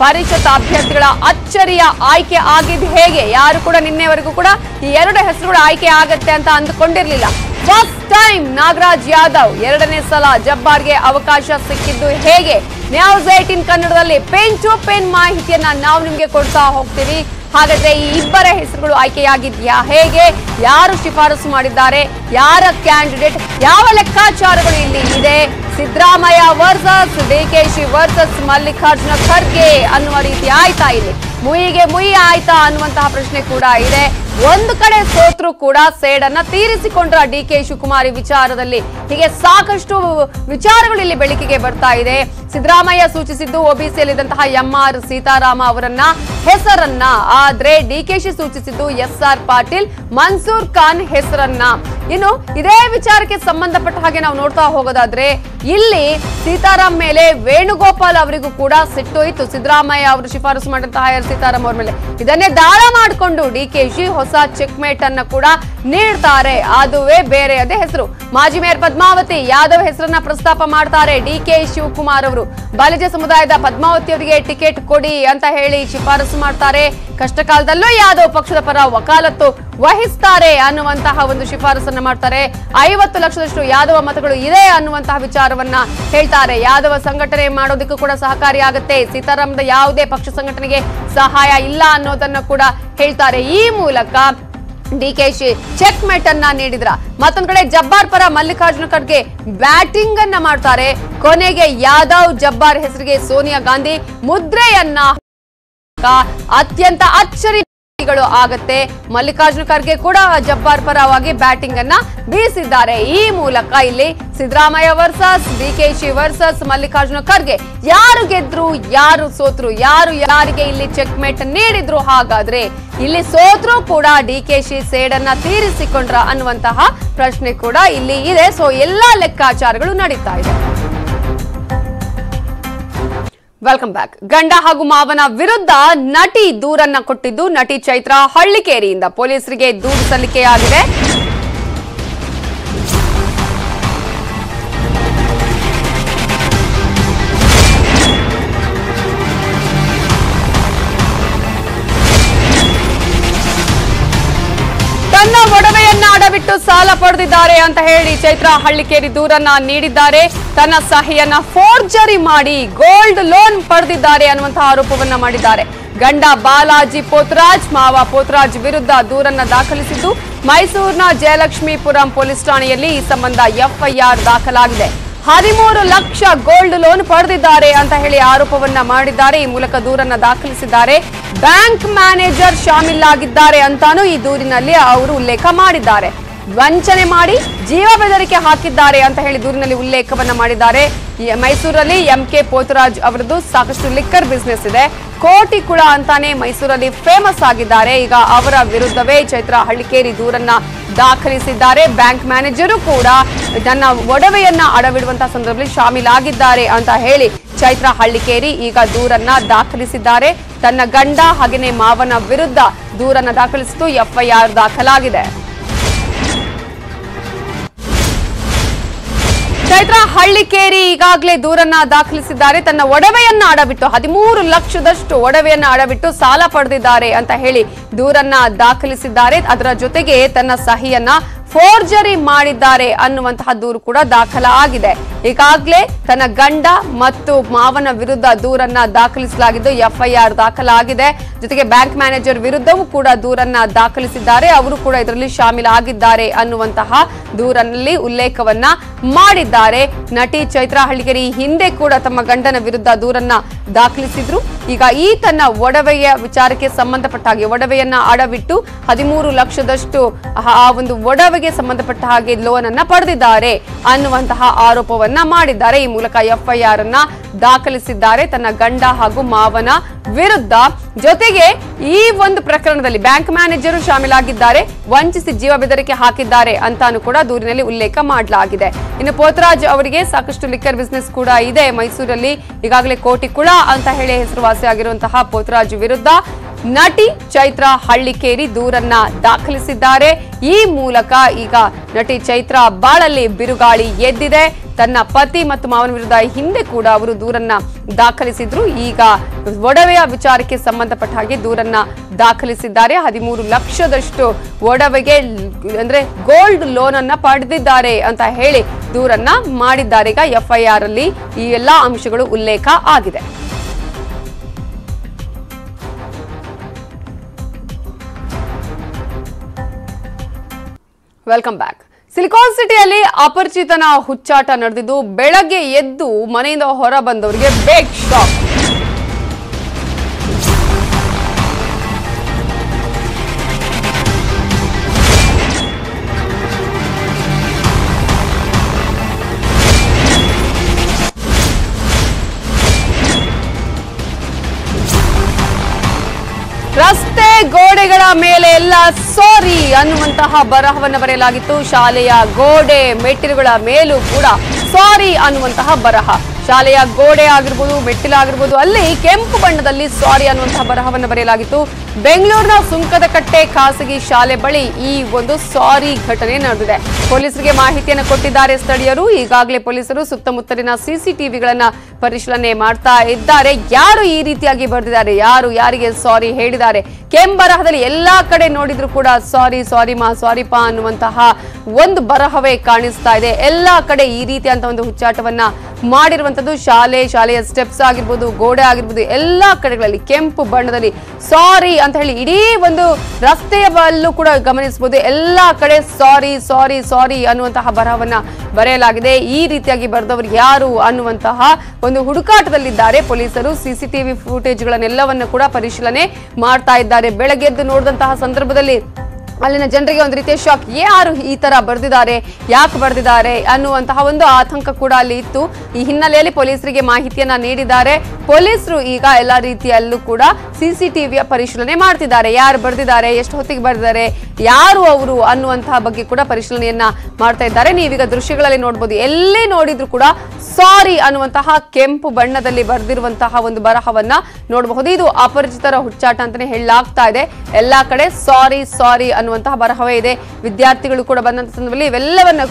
ಪರಿಷತ್ ಅಭ್ಯರ್ಥಿಗಳ ಅಚ್ಚರಿಯ ಆಯ್ಕೆ ಆಗಿದ್ದು ಹೇಗೆ? ಯಾರು ಕೂಡ ನಿನ್ನೆವರೆಗೂ ಕೂಡ ಈ ಎರಡು ಹೆಸರುಗಳು ಆಯ್ಕೆ ಆಗತ್ತೆ ಅಂತ ಅಂದುಕೊಂಡಿರ್ಲಿಲ್ಲ. ಫಸ್ಟ್ ಟೈಮ್ ನಾಗರಾಜ್ ಯಾದವ್, ಎರಡನೇ ಸಲ ಜಬ್ಬಾರ್ಗೆ ಅವಕಾಶ ಸಿಕ್ಕಿದ್ದು ಹೇಗೆ? ನ್ಯೂಸ್ 18 ಕನ್ನಡದಲ್ಲಿ ಪೆನ್ ಟು ಪೆನ್ ಮಾಹಿತಿಯನ್ನ ನಾವು ನಿಮ್ಗೆ ಕೊಡ್ತಾ ಹೋಗ್ತೀವಿ. ಹಾಗಾದ್ರೆ ಈ ಇಬ್ಬರ ಹೆಸರುಗಳು ಆಯ್ಕೆಯಾಗಿದ್ಯಾ ಹೇಗೆ? ಯಾರು ಶಿಫಾರಸು ಮಾಡಿದ್ದಾರೆ? ಯಾರ ಕ್ಯಾಂಡಿಡೇಟ್? ಯಾವ ಲೆಕ್ಕಾಚಾರಗಳು ಇಲ್ಲಿ ಇದೆ? ಸಿದ್ದರಾಮಯ್ಯ ವರ್ಸಸ್ ಡಿಕೆಶಿ ವರ್ಸಸ್ ಮಲ್ಲಿಕಾರ್ಜುನ ಖರ್ಗೆ ಅನ್ನುವ ರೀತಿ ಆಯ್ತಾ? ಇಲ್ಲಿ ಮುಯಿಗೆ ಮುಯಿ ಆಯ್ತಾ ಅನ್ನುವಂತಹ ಪ್ರಶ್ನೆ ಕೂಡ ಇದೆ. ಒಂದು ಕಡೆ ಸೋತ್ರು ಕೂಡ ಸೇಡನ್ನ ತೀರಿಸಿಕೊಂಡ್ರ ಡಿಕೆ ಶಿವಕುಮಾರ್ ವಿಚಾರದಲ್ಲಿ. ಹೀಗೆ ಸಾಕಷ್ಟು ವಿಚಾರಗಳು ಇಲ್ಲಿ ಬೆಳಕಿಗೆ ಬರ್ತಾ ಇದೆ. ಸಿದ್ದರಾಮಯ್ಯ ಸೂಚಿಸಿದ್ದು ಒಬಿಸಿಯಲ್ಲಿದ್ದಂತಹ ಎಂಆರ್ ಸೀತಾರಾಮ ಅವರನ್ನ ಹೆಸರನ್ನ, ಆದ್ರೆ ಡಿಕೆಶಿ ಸೂಚಿಸಿದ್ದು SR ಪಾಟೀಲ್, ಮನ್ಸೂರ್ ಖಾನ್ ಹೆಸರನ್ನ. ಇನ್ನು ಇದೇ ವಿಚಾರಕ್ಕೆ ಸಂಬಂಧಪಟ್ಟ ಹಾಗೆ ನಾವು ನೋಡ್ತಾ ಹೋಗೋದಾದ್ರೆ ಇಲ್ಲಿ ಸೀತಾರಾಮ್ ಮೇಲೆ ವೇಣುಗೋಪಾಲ್ ಅವರಿಗೂ ಕೂಡ ಸಿಟ್ಟು ಇತ್ತು. ಸಿದ್ದರಾಮಯ್ಯ ಅವರು ಶಿಫಾರಸು ಮಾಡಿದಂತಹ ಸೀತಾರಾಮ್ ಅವರ ಮೇಲೆ ಇದನ್ನೇ ದಾಳ ಮಾಡಿಕೊಂಡು ಡಿಕೆಶಿ ಹೊಸ ಚೆಕ್ ಮೇಟ್ ಅನ್ನ ಕೂಡ ನೀಡ್ತಾರೆ. ಅದುವೇ ಬೇರೆಯದೇ ಹೆಸರು. ಮಾಜಿ ಮೇಯರ್ ಪದ್ಮಾವತಿ ಯಾದವ್ ಹೆಸರನ್ನ ಪ್ರಸ್ತಾಪ ಮಾಡ್ತಾರೆ ಡಿಕೆ ಶಿವಕುಮಾರ್ ಅವರು. ಬಲಿಜ ಸಮುದಾಯದ ಪದ್ಮಾವತಿ ಅವರಿಗೆ ಟಿಕೆಟ್ ಕೊಡಿ ಅಂತ ಹೇಳಿ ಶಿಫಾರಸು ಮಾಡ್ತಾರೆ. ಕಷ್ಟ ಕಾಲದಲ್ಲೂ ಯಾದವ್ ಪಕ್ಷದ ಪರ ವಕಾಲತ್ತು ವಹಿಸ್ತಾರೆ ಅನ್ನುವಂತಹ ಒಂದು ಶಿಫಾರಸನ್ನ ಮಾಡ್ತಾರೆ. 50 ಲಕ್ಷದಷ್ಟು ಯಾದವ ಮತಗಳು ಇದೆ ಅನ್ನುವಂತಹ ವಿಚಾರವನ್ನ ಹೇಳ್ತಾರೆ. ಯಾದವ ಸಂಘಟನೆ ಮಾಡೋದಕ್ಕೂ ಕೂಡ ಸಹಕಾರಿಯಾಗುತ್ತೆ. ಸೀತಾರಾಮದ ಯಾವುದೇ ಪಕ್ಷ ಸಂಘಟನೆಗೆ ಸಹಾಯ ಇಲ್ಲ ಅನ್ನೋದನ್ನ ಕೂಡ ಹೇಳ್ತಾರೆ. ಈ ಮೂಲಕ ಡಿಕೆಶಿ ಚೆಕ್ ಮೇಟ್ ಅನ್ನ ನೀಡಿದ್ರ. ಮತ್ತೊಂದ್ ಕಡೆ ಜಬ್ಬಾರ್ ಪರ ಮಲ್ಲಿಕಾರ್ಜುನ ಖರ್ಗೆ ಬ್ಯಾಟಿಂಗ್ ಅನ್ನ ಮಾಡ್ತಾರೆ. ಕೊನೆಗೆ ಯಾದವ್ ಜಬ್ಬಾರ್ ಹೆಸರಿಗೆ ಸೋನಿಯಾ ಗಾಂಧಿ ಮುದ್ರೆಯನ್ನ ಅತ್ಯಂತ ಅಚ್ಚರಿಗಳು ಆಗತ್ತೆ. ಮಲ್ಲಿಕಾರ್ಜುನ ಖರ್ಗೆ ಕೂಡ ಜಬ್ಬಾರ್ ಪರವಾಗಿ ಬ್ಯಾಟಿಂಗ್ ಅನ್ನ ಬೀಸಿದ್ದಾರೆ. ಈ ಮೂಲಕ ಇಲ್ಲಿ ಸಿದ್ದರಾಮಯ್ಯ ವರ್ಸಸ್ ಡಿಕೆಶಿ ವರ್ಸಸ್ ಮಲ್ಲಿಕಾರ್ಜುನ ಖರ್ಗೆ ಯಾರು ಗೆದ್ರು, ಯಾರು ಸೋತ್ರು, ಯಾರು ಯಾರಿಗೆ ಇಲ್ಲಿ ಚೆಕ್ ಮೇಟ್ ನೀಡಿದ್ರು? ಹಾಗಾದ್ರೆ ಇಲ್ಲಿ ಸೋತ್ರು ಕೂಡ ಡಿಕೆಶಿ ಸೇಡನ್ನ ತೀರಿಸಿಕೊಂಡ್ರ ಅನ್ನುವಂತಹ ಪ್ರಶ್ನೆ ಕೂಡ ಇಲ್ಲಿ ಇದೆ. ಸೊ ಎಲ್ಲಾ ಲೆಕ್ಕಾಚಾರಗಳು ನಡೀತಾ ಇದೆ. Welcome back. ಗಂಡ ಹಾಗೂ ಮಾವನ ವಿರುದ್ಧ ನಟಿ ದೂರನ್ನ ಕೊಟ್ಟಿದ್ದು ನಟಿ ಚೈತ್ರಾ ಹಳ್ಳಿಕೇರಿಯಿಂದ ಪೊಲೀಸರಿಗೆ ದೂರು ಸಲ್ಲಿಕೆಯಾಗಿದೆ. ತನ್ನ ಒಡವೆಯನ್ನ ಅಡವಿಟ್ಟು ಸಾಲ ಪಡೆದಿದ್ದಾರೆ ಅಂತ ಹೇಳಿ ಚೈತ್ರಾ ಹಳ್ಳಿಕೇರಿ ದೂರನ್ನ ನೀಡಿದ್ದಾರೆ. ತನ್ನ ಸಹಿಯನ್ನ ಫೋರ್ಜರಿ ಮಾಡಿ ಗೋಲ್ಡ್ ಲೋನ್ ಪಡೆದಿದ್ದಾರೆ ಅನ್ನುವಂತಹ ಆರೋಪವನ್ನ ಮಾಡಿದ್ದಾರೆ. ಗಂಡ ಬಾಲಾಜಿ ಪೋತರಾಜ್, ಮಾವ ಪೋತರಾಜ್ ವಿರುದ್ಧ ದೂರನ್ನ ದಾಖಲಿಸಿದ್ದು ಮೈಸೂರಿನ ಜಯಲಕ್ಷ್ಮೀಪುರಂ ಪೊಲೀಸ್ ಠಾಣೆಯಲ್ಲಿ ಈ ಸಂಬಂಧ FIR ದಾಖಲಾಗಿದೆ. 13 ಲಕ್ಷ ಗೋಲ್ಡ್ ಲೋನ್ ಪಡೆದಿದ್ದಾರೆ ಅಂತ ಹೇಳಿ ಆರೋಪವನ್ನ ಮಾಡಿದ್ದಾರೆ. ಈ ಮೂಲಕ ದೂರನ್ನ ದಾಖಲಿಸಿದ್ದಾರೆ. ಬ್ಯಾಂಕ್ ಮ್ಯಾನೇಜರ್ ಶಾಮೀಲಾಗಿದ್ದಾರೆ ಅಂತಾನೂ ಈ ದೂರಿನಲ್ಲಿ ಅವರು ಉಲ್ಲೇಖ ಮಾಡಿದ್ದಾರೆ. ವಂಚನೆ ಮಾಡಿ ಜೀವ ಬೆದರಿಕೆ ಹಾಕಿದ್ದಾರೆ ಅಂತ ಹೇಳಿ ದೂರಿನಲ್ಲಿ ಉಲ್ಲೇಖವನ್ನ ಮಾಡಿದ್ದಾರೆ. ಮೈಸೂರಲ್ಲಿ MK ಪೋತರಾಜ್ ಅವರದ್ದು ಸಾಕಷ್ಟು ಲಿಕ್ಕರ್ ಬಿಸ್ನೆಸ್ ಇದೆ. ಕೋಟಿ ಕುಳ ಅಂತಾನೆ ಮೈಸೂರಲ್ಲಿ ಫೇಮಸ್ ಆಗಿದ್ದಾರೆ. ಈಗ ಅವರ ವಿರುದ್ಧವೇ ಚೈತ್ರಾ ಹಳ್ಳಿಕೇರಿ ದೂರನ್ನ ದಾಖಲಿಸಿದ್ದಾರೆ. ಬ್ಯಾಂಕ್ ಮ್ಯಾನೇಜರು ಕೂಡ ತನ್ನ ಒಡವೆಯನ್ನ ಅಡವಿಡುವಂತಹ ಸಂದರ್ಭದಲ್ಲಿ ಶಾಮೀಲಾಗಿದ್ದಾರೆ ಅಂತ ಹೇಳಿ ಚೈತ್ರಾ ಹಳ್ಳಿಕೇರಿ ಈಗ ದೂರನ್ನ ದಾಖಲಿಸಿದ್ದಾರೆ. ತನ್ನ ಗಂಡ ಹಾಗೆಯೇ ಮಾವನ ವಿರುದ್ಧ ದೂರನ್ನ ದಾಖಲಿಸಿದ್ದು FIR ದಾಖಲಾಗಿದೆ. ಚೈತ್ರಾ ಹಳ್ಳಿಕೇರಿ ಈಗಾಗಲೇ ದೂರನ್ನ ದಾಖಲಿಸಿದ್ದಾರೆ. ತನ್ನ ಒಡವೆಯನ್ನ ಅಡವಿಟ್ಟು 13 ಲಕ್ಷದಷ್ಟು ಒಡವೆಯನ್ನ ಅಡವಿಟ್ಟು ಸಾಲ ಪಡೆದಿದ್ದಾರೆ ಅಂತ ಹೇಳಿ ದೂರನ್ನ ದಾಖಲಿಸಿದ್ದಾರೆ. ಅದರ ಜೊತೆಗೆ ತನ್ನ ಸಹಿಯನ್ನ ಫೋರ್ಜರಿ ಮಾಡಿದ್ದಾರೆ ಅನ್ನುವಂತಹ ದೂರು ಕೂಡ ದಾಖಲಾಗಿದೆ. ಈಗಾಗಲೇ ತನ್ನ ಗಂಡ ಮತ್ತು ಮಾವನ ವಿರುದ್ಧ ದೂರನ್ನ ದಾಖಲಿಸಲಾಗಿದ್ದು FIR ದಾಖಲಾಗಿದೆ. ಜೊತೆಗೆ ಬ್ಯಾಂಕ್ ಮ್ಯಾನೇಜರ್ ವಿರುದ್ಧವೂ ಕೂಡ ದೂರನ್ನ ದಾಖಲಿಸಿದ್ದಾರೆ. ಅವರು ಕೂಡ ಇದರಲ್ಲಿ ಶಾಮೀಲಾಗಿದ್ದಾರೆ ಅನ್ನುವಂತಹ ದೂರನಲ್ಲಿ ಉಲ್ಲೇಖವನ್ನ ಮಾಡಿದ್ದಾರೆ. ನಟಿ ಚೈತ್ರಾ ಹಳ್ಳಿಕೇರಿ ಹಿಂದೆ ಕೂಡ ತಮ್ಮ ಗಂಡನ ವಿರುದ್ಧ ದೂರನ್ನ ದಾಖಲಿಸಿದ್ರು. ಈಗ ಈ ತನ್ನ ಒಡವೆಯ ವಿಚಾರಕ್ಕೆ ಸಂಬಂಧಪಟ್ಟ ಹಾಗೆ ಒಡವೆಯನ್ನ ಅಡವಿಟ್ಟು 13 ಲಕ್ಷದಷ್ಟು ಆ ಒಂದು ಒಡವೆಗೆ ಸಂಬಂಧಪಟ್ಟ ಹಾಗೆ ಲೋನ್ ಅನ್ನ ಪಡೆದಿದ್ದಾರೆ ಅನ್ನುವಂತಹ ಆರೋಪವನ್ನ ಆರೋಪಗಳನ್ನ ಮಾಡಿದ್ದಾರೆ. ಈ ಮೂಲಕ FIR ಅನ್ನ ದಾಖಲಿಸಿದ್ದಾರೆ ತನ್ನ ಗಂಡ ಹಾಗೂ ಮಾವನ ವಿರುದ್ಧ. ಜೊತೆಗೆ ಈ ಒಂದು ಪ್ರಕರಣದಲ್ಲಿ ಬ್ಯಾಂಕ್ ಮ್ಯಾನೇಜರ್ ಶಾಮೀಲಾಗಿದ್ದಾರೆ, ವಂಚಿಸಿ ಜೀವ ಬೆದರಿಕೆ ಹಾಕಿದ್ದಾರೆ ಅಂತಾನು ಕೂಡ ದೂರಿನಲ್ಲಿ ಉಲ್ಲೇಖ ಮಾಡಲಾಗಿದೆ. ಇನ್ನು ಪೋತರಾಜ್ ಅವರಿಗೆ ಸಾಕಷ್ಟು ಲಿಕ್ಕರ್ ಬಿಸಿನೆಸ್ ಕೂಡ ಇದೆ. ಮೈಸೂರಲ್ಲಿ ಈಗಾಗಲೇ ಕೋಟಿ ಕುಳ ಅಂತ ಹೇಳಿ ಹೆಸರುವಾಸಿಯಾಗಿರುವಂತಹ ಪೋತರಾಜ್ ವಿರುದ್ಧ ನಟಿ ಚೈತ್ರ ಹಳ್ಳಿಕೇರಿ ದೂರನ್ನ ದಾಖಲಿಸಿದ್ದಾರೆ. ಈ ಮೂಲಕ ಈಗ ನಟಿ ಚೈತ್ರ ಬಾಳಲ್ಲಿ ಬಿರುಗಾಳಿ ಎದ್ದಿದೆ. ತನ್ನ ಪತಿ ಮತ್ತು ಮಾವನ ವಿರುದ್ಧ ಹಿಂದೆ ಕೂಡ ಅವರು ದೂರನ್ನ ದಾಖಲಿಸಿದ್ರು. ಈಗ ಒಡವೆಯ ವಿಚಾರಕ್ಕೆ ಸಂಬಂಧಪಟ್ಟ ಹಾಗೆ ದೂರನ್ನ ದಾಖಲಿಸಿದ್ದಾರೆ. 13 ಲಕ್ಷದಷ್ಟು ಒಡವೆಗೆ ಅಂದ್ರೆ ಗೋಲ್ಡ್ ಲೋನ್ ಅನ್ನ ಪಡೆದಿದ್ದಾರೆ ಅಂತ ಹೇಳಿ ದೂರನ್ನ ಮಾಡಿದ್ದಾರೆ. ಈಗ FIR ಅಲ್ಲಿ ಈ ಎಲ್ಲಾ ಅಂಶಗಳು ಉಲ್ಲೇಖ ಆಗಿದೆ. Welcome back. ಸಿಲಿಕಾನ್ ಸಿಟಿಯಲ್ಲಿ ಅಪರಿಚಿತನ ಹುಚ್ಚಾಟ ನಡೆದಿದ್ದು ಬೆಳಗ್ಗೆ ಎದ್ದು ಮನೆಯಿಂದ ಹೊರ ಬಂದವರಿಗೆ ಬಿಗ್ ಶಾಕ್. ರಸ್ತೆ ಗೋಡೆಗಳ ಮೇಲೆ ಎಲ್ಲ ಸಾರಿ ಅನ್ನುವಂತಹ ಬರಹವನ್ನು ಬರೆಯಲಾಗಿತ್ತು. ಶಾಲೆಯ ಗೋಡೆ ಮೆಟ್ಟಿಲುಗಳ ಮೇಲೂ ಕೂಡ ಸಾರಿ ಅನ್ನುವಂತಹ ಬರಹ. ಶಾಲೆಯ ಗೋಡೆ ಆಗಿರ್ಬೋದು, ಮೆಟ್ಟಿಲಾಗಿರ್ಬೋದು, ಅಲ್ಲಿ ಕೆಂಪು ಬಣ್ಣದಲ್ಲಿ ಸಾರಿ ಅನ್ನುವಂತಹ ಬರಹವನ್ನು ಬರೆಯಲಾಗಿತ್ತು. ಬೆಂಗಳೂರಿನ ಸುಂಕದಕಟ್ಟೆ ಖಾಸಗಿ ಶಾಲೆ ಬಳಿ ಈ ಒಂದು ಸಾರಿ ಘಟನೆ ನಡೆದಿದೆ. ಪೊಲೀಸರಿಗೆ ಮಾಹಿತಿಯನ್ನು ಕೊಟ್ಟಿದ್ದಾರೆ ಸ್ಥಳೀಯರು. ಈಗಾಗಲೇ ಪೊಲೀಸರು ಸುತ್ತಮುತ್ತಲಿನ CCTVಗಳನ್ನ ಪರಿಶೀಲನೆ ಮಾಡ್ತಾ ಇದ್ದಾರೆ. ಯಾರು ಈ ರೀತಿಯಾಗಿ ಬರೆದಿದ್ದಾರೆ, ಯಾರು ಯಾರಿಗೆ ಸಾರಿ ಹೇಳಿದ್ದಾರೆ, ಕೆಂಬರಹದಲ್ಲಿ ಎಲ್ಲಾ ಕಡೆ ನೋಡಿದ್ರು ಕೂಡ ಸಾರಿ ಸಾರಿ ಮಾ ಸಾರಿ ಪಾ ಅನ್ನುವಂತಹ ಒಂದು ಬರಹವೇ ಕಾಣಿಸ್ತಾ ಇದೆ. ಎಲ್ಲಾ ಕಡೆ ಈ ರೀತಿಯಂತ ಒಂದು ಹುಚ್ಚಾಟವನ್ನ ಮಾಡಿರುವಂತದ್ದು. ಶಾಲೆಯ ಸ್ಟೆಪ್ಸ್ ಆಗಿರ್ಬೋದು, ಗೋಡೆ ಆಗಿರ್ಬೋದು, ಎಲ್ಲಾ ಕಡೆಗಳಲ್ಲಿ ಕೆಂಪು ಬಣ್ಣದಲ್ಲಿ ಸಾರಿ ಅಂತ ಹೇಳಿ ಇಡೀ ಒಂದು ರಸ್ತೆಯ ಬಲ್ಲೂ ಕೂಡ ಗಮನಿಸಬಹುದು. ಎಲ್ಲಾ ಕಡೆ ಸಾರಿ ಸಾರಿ ಸಾರಿ ಅನ್ನುವಂತಹ ಬರಹವನ್ನ ಬರೆಯಲಾಗಿದೆ. ಈ ರೀತಿಯಾಗಿ ಬರೆದವರು ಯಾರು ಅನ್ನುವಂತಹ ಒಂದು ಹುಡುಕಾಟದಲ್ಲಿದ್ದಾರೆ ಪೊಲೀಸರು. CCTV ಫುಟೇಜ್ಗಳನ್ನೆಲ್ಲವನ್ನು ಕೂಡ ಪರಿಶೀಲನೆ ಮಾಡ್ತಾ ಇದ್ದಾರೆ. ಬೆಳಗ್ಗೆ ಎದ್ದು ನೋಡಿದಂತಹ ಸಂದರ್ಭದಲ್ಲಿ ಅಲ್ಲಿನ ಜನರಿಗೆ ಒಂದು ರೀತಿಯ ಶಾಕ್. ಯಾರು ಈ ತರ ಬರೆದಿದ್ದಾರೆ, ಯಾಕೆ ಬರೆದಿದ್ದಾರೆ ಅನ್ನುವಂತಹ ಒಂದು ಆತಂಕ ಕೂಡ ಅಲ್ಲಿ ಇತ್ತು. ಈ ಹಿನ್ನೆಲೆಯಲ್ಲಿ ಪೊಲೀಸರಿಗೆ ಮಾಹಿತಿಯನ್ನ ನೀಡಿದ್ದಾರೆ. ಪೊಲೀಸರು ಈಗ ಎಲ್ಲಾ ರೀತಿಯಲ್ಲೂ ಕೂಡ CCTVಯ ಪರಿಶೀಲನೆ ಮಾಡ್ತಿದ್ದಾರೆ. ಯಾರು ಬರೆದಿದ್ದಾರೆ, ಎಷ್ಟು ಹೊತ್ತಿಗೆ ಬರೆದಿದ್ದಾರೆ, ಯಾರು ಅವರು ಅನ್ನುವಂತಹ ಬಗ್ಗೆ ಕೂಡ ಪರಿಶೀಲನೆಯನ್ನ ಮಾಡ್ತಾ ಇದ್ದಾರೆ. ನೀವೀಗ ದೃಶ್ಯಗಳಲ್ಲಿ ನೋಡಬಹುದು, ಎಲ್ಲೇ ನೋಡಿದ್ರು ಕೂಡ ಸಾರಿ ಅನ್ನುವಂತಹ ಕೆಂಪು ಬಣ್ಣದಲ್ಲಿ ಬರೆದಿರುವಂತಹ ಒಂದು ಬರಹವನ್ನ ನೋಡಬಹುದು. ಇದು ಅಪರಿಚಿತರ ಹುಚ್ಚಾಟ ಅಂತಾನೆ ಹೇಳಲಾಗ್ತಾ ಇದೆ. ಎಲ್ಲಾ ಕಡೆ ಸಾರಿ ಸಾರಿ ಅನ್ನುವಂತಹ ಬರಹವೇ ಇದೆ. ವಿದ್ಯಾರ್ಥಿಗಳು ಕೂಡ ಬಂದಂತ ಸಂದರ್ಭದಲ್ಲಿ ಇವೆಲ್ಲವನ್ನ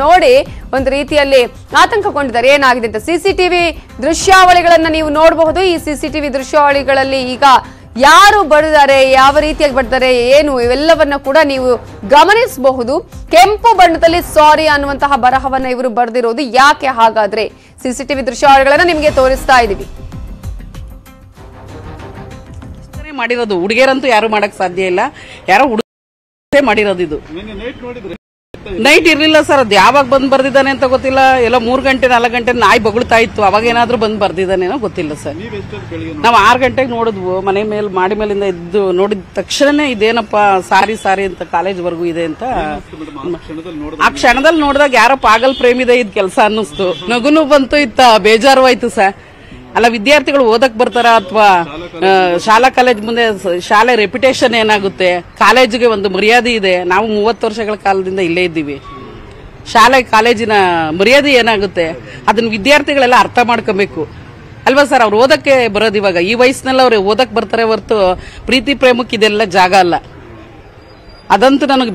ನೋಡಿ ಒಂದು ರೀತಿಯಲ್ಲಿ ಆತಂಕಗೊಂಡಿದ್ದಾರೆ. ಏನಾಗಿದೆ ಅಂತ CCTV ದೃಶ್ಯಾವಳಿಗಳನ್ನ ನೀವು ನೋಡಬಹುದು. ಈ CCTV ದೃಶ್ಯಾವಳಿಗಳಲ್ಲಿ ಈಗ ಯಾರು ಬರೆದಿದ್ದಾರೆ, ಯಾವ ರೀತಿಯಾಗಿ ಬರೆದಿದ್ದಾರೆ, ಏನು ಇವೆಲ್ಲವನ್ನ ಕೂಡ ನೀವು ಗಮನಿಸಬಹುದು. ಕೆಂಪು ಬಣ್ಣದಲ್ಲಿ ಸಾರಿ ಅನ್ನುವಂತಹ ಬರಹವನ್ನ ಇವರು ಬರೆದಿರೋದು ಯಾಕೆ ಹಾಗಾದ್ರೆ? CCTV ದೃಶ್ಯಾವಳಿಗಳನ್ನ ನಿಮಗೆ ತೋರಿಸ್ತಾ ಇದೀವಿ. ಮಾಡಿರೋದು ಹುಡುಗಿಯರಂತೂ ಯಾರು ಮಾಡಕ್ ಸಾಧ್ಯ ಇಲ್ಲ. ಯಾರೋ ಹುಡುಗ ಮಾಡಿರೋದು. ಇದು ನೈಟ್ ಇರ್ಲಿಲ್ಲ ಸರ್. ಅದು ಯಾವಾಗ ಬಂದ್ ಬರ್ದಿದ್ದಾನೆ ಅಂತ ಗೊತ್ತಿಲ್ಲ. ಎಲ್ಲ 3 ಗಂಟೆ 4 ಗಂಟೆ ನಾಯಿ ಬಗಳ್ತಾ ಇತ್ತು. ಅವಾಗ ಏನಾದ್ರೂ ಬಂದ್ ಬರ್ದಿದ್ದಾನೇನೋ ಗೊತ್ತಿಲ್ಲ ಸರ್. ನಾವು 6 ಗಂಟೆಗೆ ನೋಡಿದ್ವು. ಮನೆ ಮೇಲೆ ಮಾಡಿ ಮೇಲಿಂದ ಎದ್ದು ನೋಡಿದ ತಕ್ಷಣನೇ ಇದೇನಪ್ಪ ಸಾರಿ ಸಾರಿ ಅಂತ ಕಾಲೇಜ್ವರೆಗೂ ಇದೆ ಅಂತ ಆ ಕ್ಷಣದಲ್ಲಿ ನೋಡಿದಾಗ ಯಾರೋ ಪಾಗಲ್ ಪ್ರೇಮಿದೆ ಇದ್ ಕೆಲಸ ಅನ್ನಿಸ್ತು. ನಗುನು ಬಂತು, ಇತ್ತ ಬೇಜಾರು ಆಯ್ತು ಸರ್. ಅಲ್ಲ, ವಿದ್ಯಾರ್ಥಿಗಳು ಓದಕ್ ಬರ್ತಾರ ಅಥವಾ ಶಾಲಾ ಕಾಲೇಜ್ ಮುಂದೆ ಶಾಲೆ ರೆಪ್ಯುಟೇಷನ್ ಏನಾಗುತ್ತೆ? ಕಾಲೇಜಿಗೆ ಒಂದು ಮರ್ಯಾದೆ ಇದೆ. ನಾವು 30 ವರ್ಷಗಳ ಕಾಲದಿಂದ ಇಲ್ಲೇ ಇದ್ದೀವಿ. ಶಾಲೆ ಕಾಲೇಜಿನ ಮರ್ಯಾದೆ ಏನಾಗುತ್ತೆ ಅದನ್ನ ವಿದ್ಯಾರ್ಥಿಗಳೆಲ್ಲ ಅರ್ಥ ಮಾಡ್ಕೋಬೇಕು ಅಲ್ವಾ ಸರ್? ಅವ್ರು ಓದಕ್ಕೆ ಬರೋದು ಇವಾಗ ಈ ವಯಸ್ಸಿನಲ್ಲಿ ಅವ್ರು ಓದಕ್ ಬರ್ತಾರೆ ಹೊರತು ಪ್ರೀತಿ ಪ್ರೇಮಕ್ಕೆ ಇದೆಲ್ಲ ಜಾಗ ಅಲ್ಲ. ಅದಂತೂ ನನಗೆ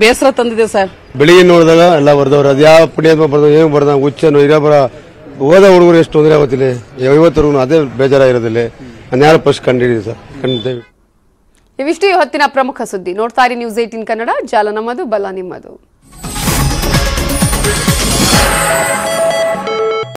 ಬೇಸರ ತಂದಿದೆ ಸರ್. ಬೆಳಿಗ್ಗೆ ನೋಡಿದಾಗ ಎಲ್ಲ ಬರ್ದವ್ರು ಅದು ಯಾವ ಪುಣ್ಯಾತ್ಮ ಬರ್ದ ಹೆಂಗ್ ಬರ್ದ ಹುಚ್ಚನು ಇರಬರ ಓದ ಹುಡುಗರು ಎಷ್ಟು ತೊಂದರೆ ಆಗುತ್ತಿಲ್ಲ. 50 ಅದೇ ಬೇಜಾರಾಗಿರೋದಿಲ್ಲ. ನಾನು ಯಾರು ಫಸ್ಟ್ ಕಂಡಿದ್ದೀವಿ ಸರ್, ಖಂಡಿತ. ಇವಿಷ್ಟು ಈ ಹೊತ್ತಿನ ಪ್ರಮುಖ ಸುದ್ದಿ. ನೋಡ್ತಾ ಇರಿ ನ್ಯೂಸ್ 18 ಕನ್ನಡ. ಜಾಲ ನಮ್ಮದು, ಬಲ ನಿಮ್ಮದು.